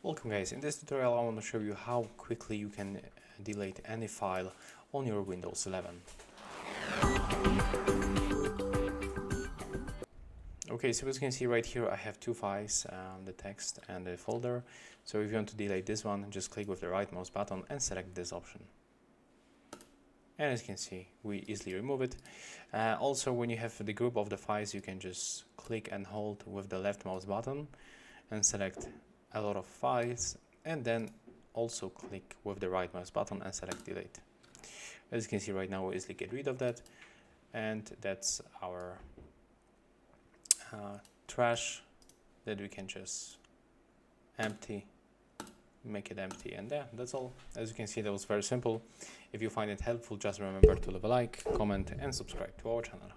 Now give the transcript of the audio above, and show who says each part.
Speaker 1: Welcome guys, in this tutorial I want to show you how quickly you can delete any file on your Windows 11. Okay, so as you can see right here I have two files, the text and the folder. So if you want to delete this one, just click with the right mouse button and select this option. And as you can see, we easily remove it. Also, when you have the group of the files, you can just click and hold with the left mouse button and select a lot of files, and then also click with the right mouse button and select delete. As you can see right now, we easily get rid of that, and that's our trash that we can just make it empty, and yeah, that's all. As you can see, that was very simple. If you find it helpful, just remember to leave a like, comment and subscribe to our channel.